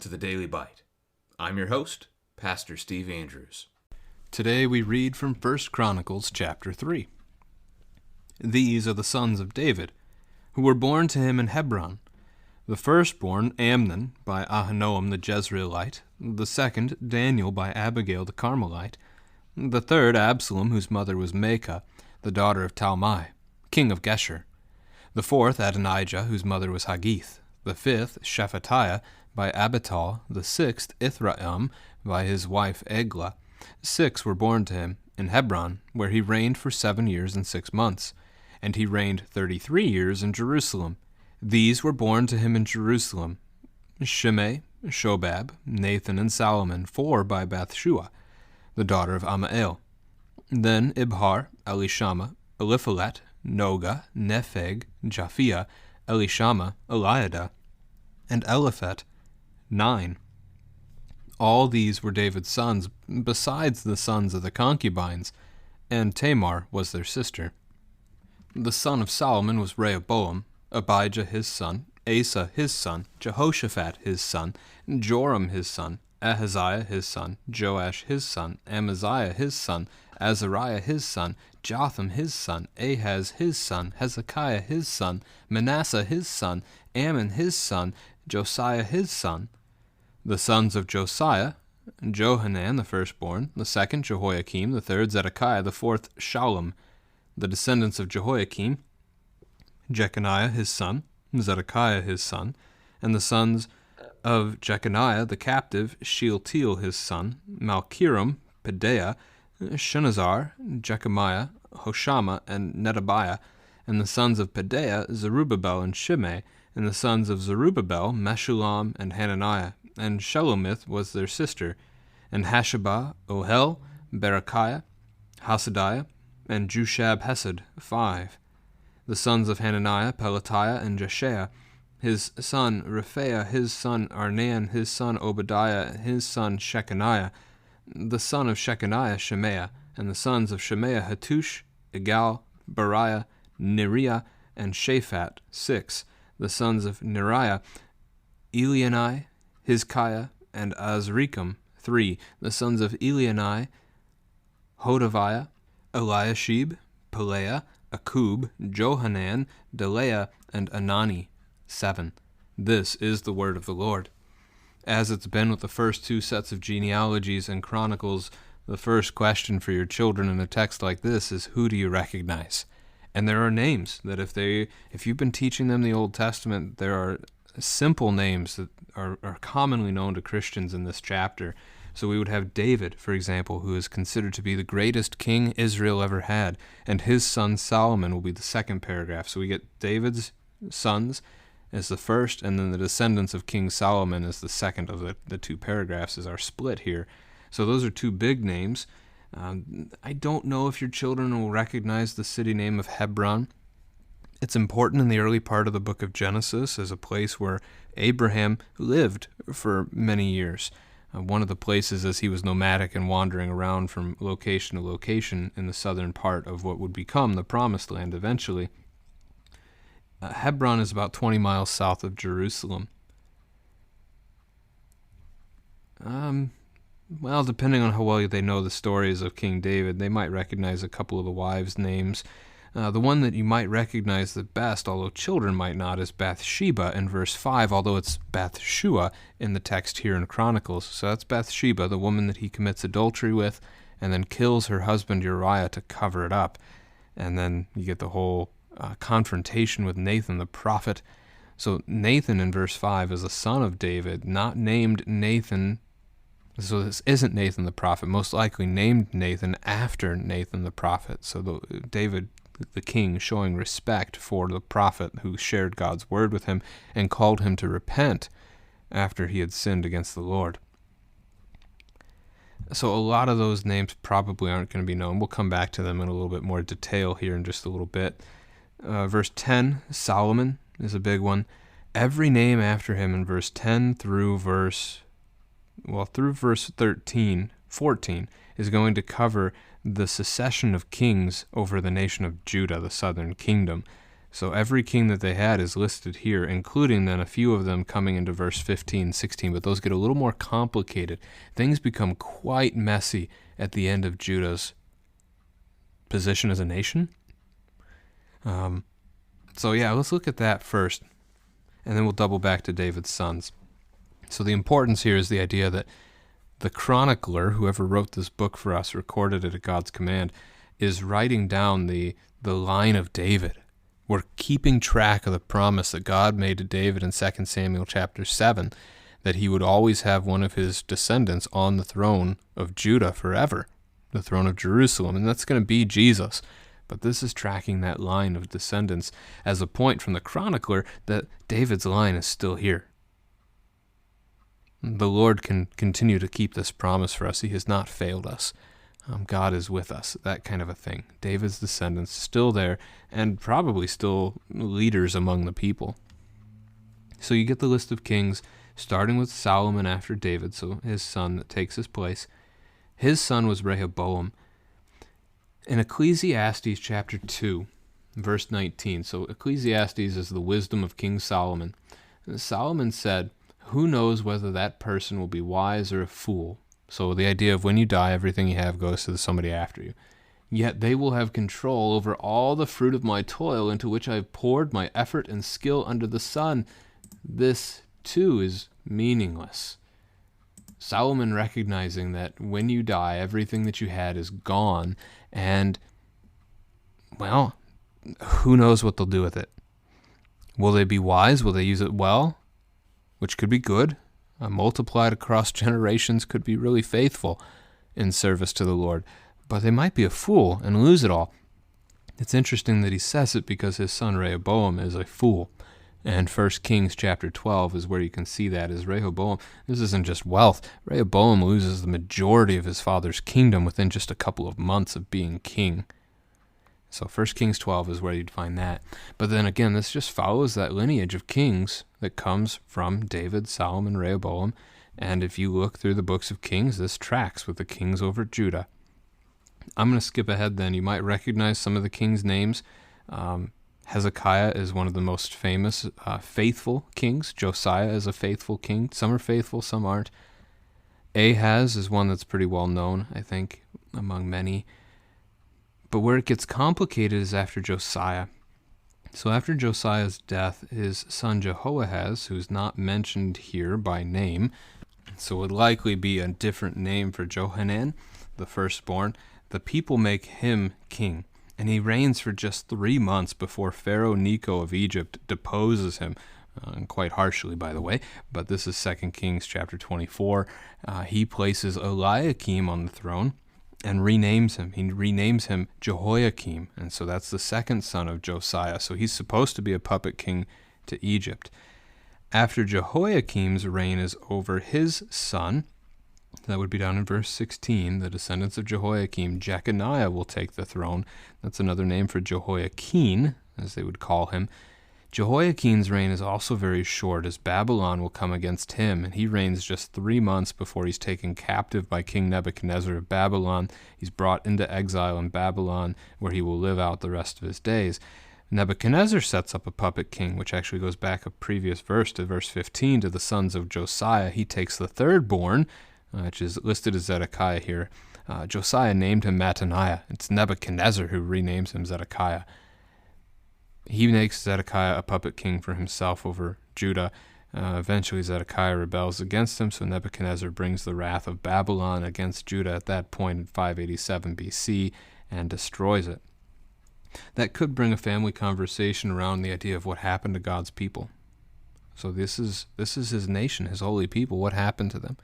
to the Daily Bite. I'm your host, Pastor Steve Andrews. Today we read from 1 Chronicles chapter 3. These are the sons of David, who were born to him in Hebron. The firstborn, Amnon, by Ahinoam the Jezreelite. The second, Daniel, by Abigail the Carmelite. The third, Absalom, whose mother was Maacah, the daughter of Talmai, king of Geshur. The fourth, Adonijah, whose mother was Haggith. The fifth, Shephatiah, by Abital. The sixth, Ithraam, by his wife Eglah. 6 were born to him in Hebron, where he reigned for 7 years and 6 months. And he reigned 33 years in Jerusalem. These were born to him in Jerusalem: Shimei, Shobab, Nathan, and Solomon, 4 by Bathshua, the daughter of Ammiel. Then Ibhar, Elishama, Eliphalet, Noga, Nepheg, Japhia, Elishama, Eliada, and Eliphet, 9. All these were David's sons, besides the sons of the concubines, and Tamar was their sister. The son of Solomon was Rehoboam, Abijah his son, Asa his son, Jehoshaphat his son, Joram his son, Ahaziah his son, Joash his son, Amaziah his son, Azariah his son, Jotham his son, Ahaz his son, Hezekiah his son, Manasseh his son, Ammon his son, Josiah his son. The sons of Josiah: Johanan the firstborn, the second Jehoiakim, the third Zedekiah, the fourth Shallum. The descendants of Jehoiakim: Jeconiah his son, Zedekiah his son, and the sons of Jeconiah the captive: Shealtiel his son, Malchiram, Pedaiah, Shenazar, Jechemiah, Hoshama, and Nedabiah. And the sons of Pedaiah: Zerubbabel and Shimei. And the sons of Zerubbabel: Meshullam and Hananiah. And Shelomith was their sister. And Hashabah, Ohel, Berechiah, Hasadiah, and Jushab Hesed, 5. The sons of Hananiah: Pelatiah and Jeshaiah. His son Rephaiah, his son Arnan, his son Obadiah, his son Shechaniah. The son of Shechaniah: Shemaiah. And the sons of Shemaiah: Hattush, Igal, Bariah, Neriah, and Shaphat, 6. The sons of Neriah: Elianai, Hizkiah, and Azrikam, 3. The sons of Elianai: Hodaviah, Eliashib, Pelaiah, Akub, Johanan, Delaiah, and Anani, 7. This is the word of the Lord. As it's been with the first 2 sets of genealogies and chronicles, the first question for your children in a text like this is, who do you recognize? And there are names that if you've been teaching them the Old Testament, there are simple names that are commonly known to Christians in this chapter. So we would have David, for example, who is considered to be the greatest king Israel ever had, and his son Solomon will be the second paragraph. So we get David's sons as the first, and then the descendants of King Solomon as the second of the 2 paragraphs is our split here. So those are 2 big names. I don't know if your children will recognize the city name of Hebron. It's important in the early part of the book of Genesis as a place where Abraham lived for many years. One of the places as he was nomadic and wandering around from location to location in the southern part of what would become the Promised Land eventually. Hebron is about 20 miles south of Jerusalem. Well, depending on how well they know the stories of King David, they might recognize a couple of the wives' names. The one that you might recognize the best, although children might not, is Bathsheba in verse 5, although it's Bathshua in the text here in Chronicles. So that's Bathsheba, the woman that he commits adultery with, and then kills her husband Uriah to cover it up. And then you get the whole confrontation with Nathan the prophet. So Nathan in verse 5 is a son of David, not named Nathan. So this isn't Nathan the prophet, most likely named Nathan after Nathan the prophet. So David, the king, showing respect for the prophet who shared God's word with him and called him to repent after he had sinned against the Lord. So a lot of those names probably aren't going to be known. We'll come back to them in a little bit more detail here in just a little bit. Verse 10, Solomon is a big one. Every name after him in verse 10 through verse 14 is going to cover the succession of kings over the nation of Judah, the southern kingdom. So every king that they had is listed here, including then a few of them coming into verse 15, 16, but those get a little more complicated. Things become quite messy at the end of Judah's position as a nation. Let's look at that first, and then we'll double back to David's sons. So the importance here is the idea that the chronicler, whoever wrote this book for us, recorded it at God's command, is writing down the line of David. We're keeping track of the promise that God made to David in 2 Samuel chapter 7, that he would always have one of his descendants on the throne of Judah forever, the throne of Jerusalem, and that's going to be Jesus. But this is tracking that line of descendants as a point from the chronicler that David's line is still here. The Lord can continue to keep this promise for us. He has not failed us. God is with us, that kind of a thing. David's descendants still there, and probably still leaders among the people. So you get the list of kings, starting with Solomon after David, so his son that takes his place. His son was Rehoboam. In Ecclesiastes chapter 2, verse 19, so Ecclesiastes is the wisdom of King Solomon. And Solomon said, "Who knows whether that person will be wise or a fool?" So the idea of when you die, everything you have goes to somebody after you. "Yet they will have control over all the fruit of my toil into which I have poured my effort and skill under the sun. This, too, is meaningless." Solomon recognizing that when you die, everything that you had is gone, and, well, who knows what they'll do with it? Will they be wise? Will they use it well? Which could be good. Multiplied across generations could be really faithful in service to the Lord. But they might be a fool and lose it all. It's interesting that he says it because his son Rehoboam is a fool. And 1 Kings chapter 12 is where you can see that as Rehoboam. This isn't just wealth. Rehoboam loses the majority of his father's kingdom within just a couple of months of being king. So 1 Kings 12 is where you'd find that. But then again, this just follows that lineage of kings that comes from David, Solomon, Rehoboam. And if you look through the books of Kings, this tracks with the kings over Judah. I'm going to skip ahead then. You might recognize some of the kings' names. Hezekiah is one of the most famous faithful kings. Josiah is a faithful king. Some are faithful, some aren't. Ahaz is one that's pretty well known, I think, among many. But where it gets complicated is after Josiah. So after Josiah's death, his son Jehoahaz, who's not mentioned here by name, so would likely be a different name for Johanan, the firstborn, the people make him king. And he reigns for just 3 months before Pharaoh Necho of Egypt deposes him, and quite harshly, by the way. But this is 2 Kings chapter 24. He places Eliakim on the throne and renames him. He renames him Jehoiakim, and so that's the second son of Josiah. So he's supposed to be a puppet king to Egypt. After Jehoiakim's reign is over, his son, that would be down in verse 16, the descendants of Jehoiakim, Jeconiah will take the throne. That's another name for Jehoiakim, as they would call him. Jehoiakim's reign is also very short, as Babylon will come against him, and he reigns just 3 months before he's taken captive by King Nebuchadnezzar of Babylon. He's brought into exile in Babylon, where he will live out the rest of his days. Nebuchadnezzar sets up a puppet king, which actually goes back a previous verse to verse 15, to the sons of Josiah. He takes the third born, which is listed as Zedekiah here. Josiah named him Mattaniah. It's Nebuchadnezzar who renames him Zedekiah. He makes Zedekiah a puppet king for himself over Judah. Eventually Zedekiah rebels against him, so Nebuchadnezzar brings the wrath of Babylon against Judah at that point in 587 BC and destroys it. That could bring a family conversation around the idea of what happened to God's people. So this is his nation, his holy people. What happened to them?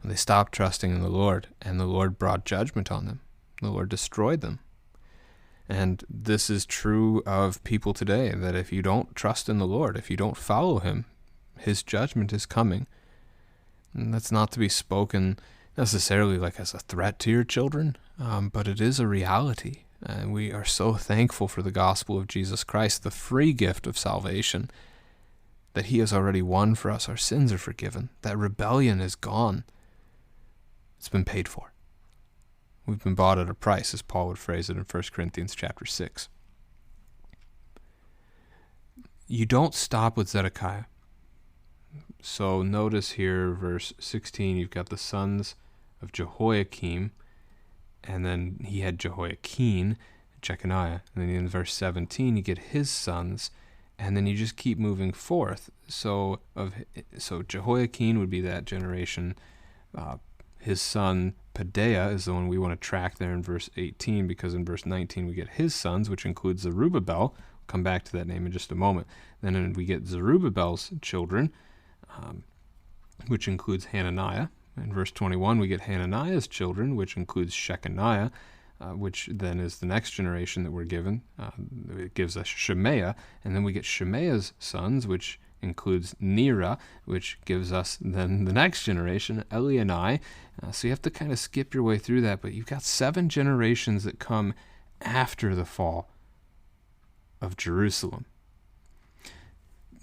They stopped trusting in the Lord, and the Lord brought judgment on them. The Lord destroyed them. And this is true of people today, that if you don't trust in the Lord, if you don't follow him, his judgment is coming. And that's not to be spoken necessarily like as a threat to your children, but it is a reality. And we are so thankful for the gospel of Jesus Christ, the free gift of salvation, that he has already won for us. Our sins are forgiven. That rebellion is gone. It's been paid for. We've been bought at a price, as Paul would phrase it in 1 Corinthians chapter 6. you don't stop with Zedekiah. So notice here, verse 16, you've got the sons of Jehoiakim, and then he had Jehoiakim, Jeconiah. And then in verse 17, you get his sons, and then you just keep moving forth. So Jehoiakim would be that generation. His son Pedaiah is the one we want to track there in verse 18, because in verse 19 we get his sons, which includes Zerubbabel. We'll come back to that name in just a moment. Then we get Zerubbabel's children, which includes Hananiah. In verse 21, we get Hananiah's children, which includes Shechaniah, which then is the next generation that we're given. It gives us Shemaiah, and then we get Shemaiah's sons, which includes Nera, which gives us then the next generation, Elionai. So you have to kind of skip your way through that, but you've got 7 generations that come after the fall of Jerusalem.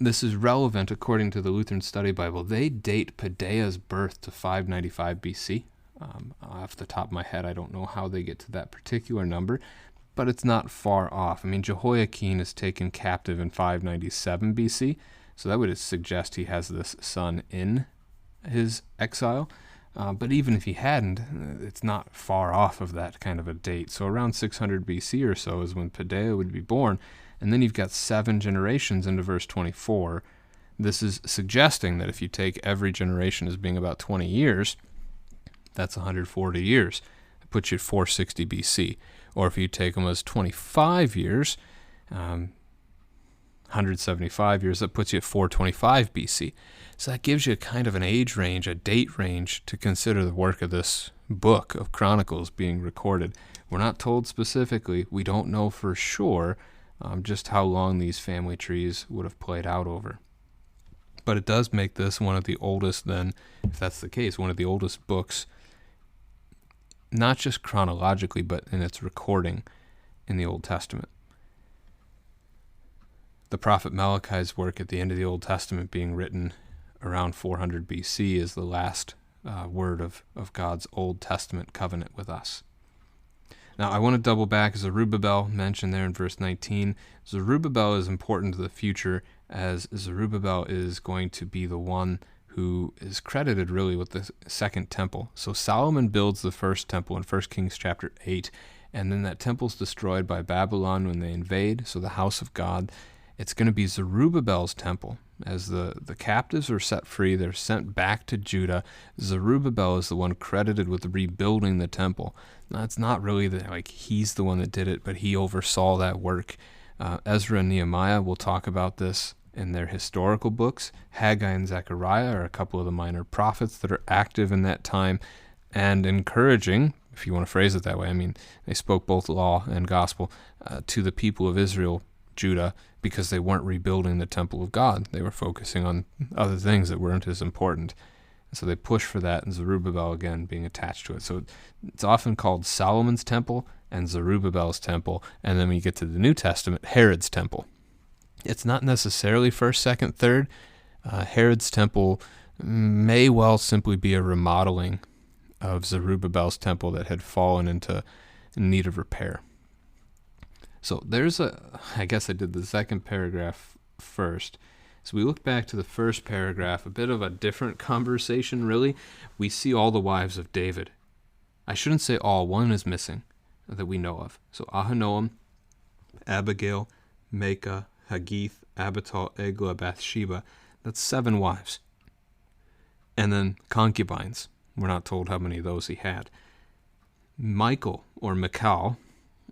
This is relevant according to the Lutheran Study Bible. They date Pedaiah's birth to 595 BC. Off the top of my head, I don't know how they get to that particular number, but it's not far off. I mean, Jehoiakim is taken captive in 597 BC, so that would suggest he has this son in his exile. But even if he hadn't, it's not far off of that kind of a date. So around 600 BC or so is when Pedaiah would be born. And then you've got 7 generations into verse 24. This is suggesting that if you take every generation as being about 20 years, that's 140 years. It puts you at 460 BC. Or if you take them as 25 years, 175 years, that puts you at 425 BC. So that gives you kind of an age range, a date range to consider the work of this book of Chronicles being recorded. We're not told specifically. We don't know for sure just how long these family trees would have played out over. But it does make this one of the oldest, then, if that's the case, one of the oldest books, not just chronologically, but in its recording in the Old Testament. The prophet Malachi's work at the end of the Old Testament being written around 400 BC is the last word of God's Old Testament covenant with us. Now, I want to double back. Zerubbabel mentioned there in verse 19. Zerubbabel is important to the future, as Zerubbabel is going to be the one who is credited really with the second temple. So Solomon builds the first temple in 1 Kings chapter 8, and then that temple's destroyed by Babylon when they invade, so the house of God. It's going to be Zerubbabel's temple. As the captives are set free, they're sent back to Judah. Zerubbabel is the one credited with rebuilding the temple. Now, it's not really that he's the one that did it, but he oversaw that work. Ezra and Nehemiah will talk about this in their historical books. Haggai and Zechariah are a couple of the minor prophets that are active in that time and encouraging, if you want to phrase it that way. I mean, they spoke both law and gospel to the people of Israel, Judah, because they weren't rebuilding the temple of God. They were focusing on other things that weren't as important. And so they pushed for that, and Zerubbabel, again, being attached to it. So it's often called Solomon's temple and Zerubbabel's temple, and then when you get to the New Testament, Herod's temple. It's not necessarily first, second, third. Herod's temple may well simply be a remodeling of Zerubbabel's temple that had fallen in need of repair. So I guess I did the second paragraph first. So we look back to the first paragraph, a bit of a different conversation, really. We see all the wives of David. I shouldn't say all, one is missing that we know of. So Ahinoam, Abigail, Maacah, Haggith, Abital, Eglah, Bathsheba. That's 7 wives. And then concubines. We're not told how many of those he had. Michal, or Michal,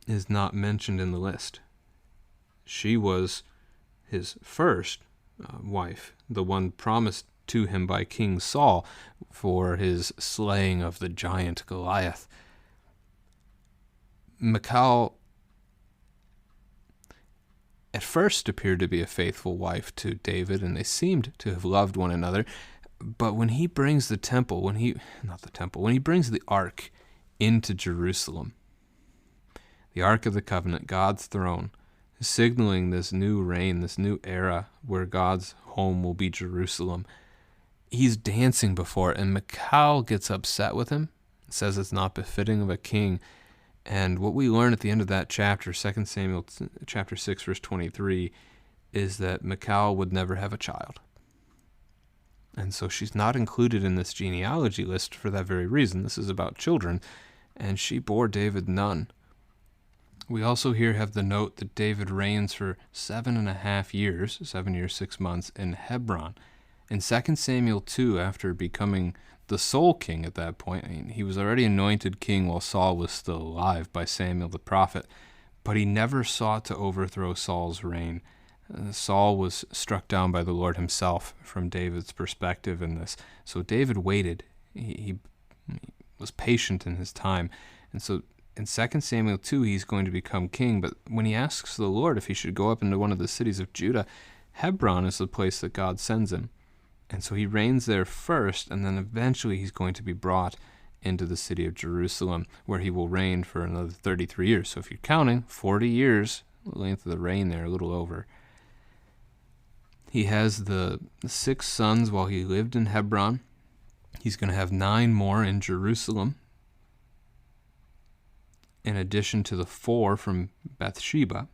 is not mentioned in the list. She was his first wife, the one promised to him by King Saul for his slaying of the giant Goliath. Michal at first appeared to be a faithful wife to David, and they seemed to have loved one another. But when he brings the temple, when he brings the ark into Jerusalem, the Ark of the Covenant, God's throne, signaling this new reign, this new era where God's home will be Jerusalem. He's dancing before it, and Michal gets upset with him, says it's not befitting of a king. And what we learn at the end of that chapter, 2 Samuel chapter 6, verse 23, is that Michal would never have a child. And so she's not included in this genealogy list for that very reason. This is about children, and she bore David none. We also here have the note that David reigns for 7.5 years, 7 years, 6 months, in Hebron. In 2 Samuel 2, after becoming the sole king at that point, he was already anointed king while Saul was still alive by Samuel the prophet, but he never sought to overthrow Saul's reign. Saul was struck down by the Lord himself from David's perspective in this. So David waited. He was patient in his time. And so in 2 Samuel 2, he's going to become king. But when he asks the Lord if he should go up into one of the cities of Judah, Hebron is the place that God sends him. And so he reigns there first, and then eventually he's going to be brought into the city of Jerusalem, where he will reign for another 33 years. So if you're counting, 40 years, the length of the reign there, a little over. He has the 6 sons while he lived in Hebron. He's going to have 9 more in Jerusalem, in addition to the 4 from Bathsheba.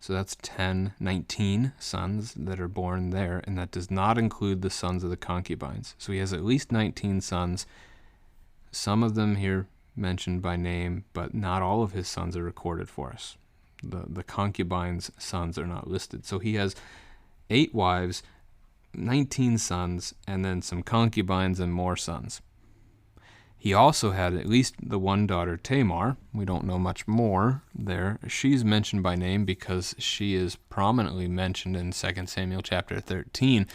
So that's 19 sons that are born there, and that does not include the sons of the concubines. So he has at least 19 sons, some of them here mentioned by name, but not all of his sons are recorded for us. The concubines' sons are not listed. So he has 8 wives, 19 sons, and then some concubines and more sons. He also had at least the one daughter, Tamar. We don't know much more there. She's mentioned by name because she is prominently mentioned in 2 Samuel chapter 13,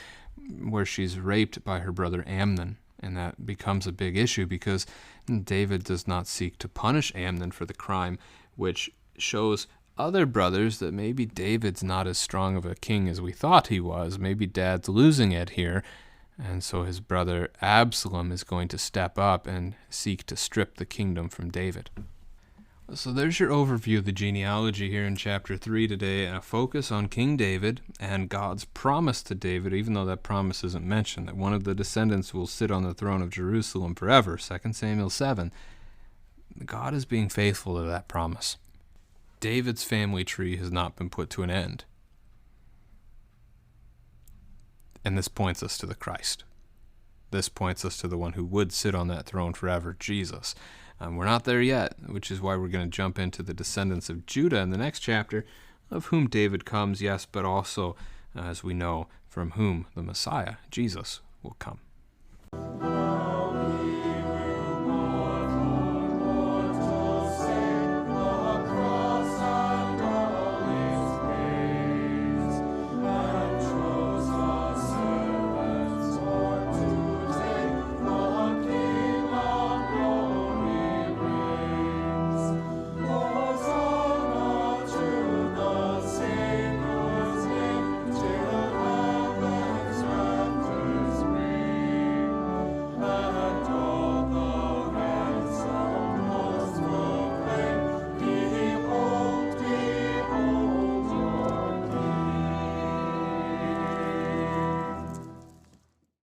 where she's raped by her brother Amnon. And that becomes a big issue because David does not seek to punish Amnon for the crime, which shows other brothers that maybe David's not as strong of a king as we thought he was. Maybe Dad's losing it here. And so his brother Absalom is going to step up and seek to strip the kingdom from David. So there's your overview of the genealogy here in chapter 3 today, and a focus on King David and God's promise to David, even though that promise isn't mentioned, that one of the descendants will sit on the throne of Jerusalem forever, 2 Samuel 7. God is being faithful to that promise. David's family tree has not been put to an end. And this points us to the Christ. This points us to the one who would sit on that throne forever, Jesus. We're not there yet, which is why we're going to jump into the descendants of Judah in the next chapter, of whom David comes, yes, but also, as we know, from whom the Messiah, Jesus, will come.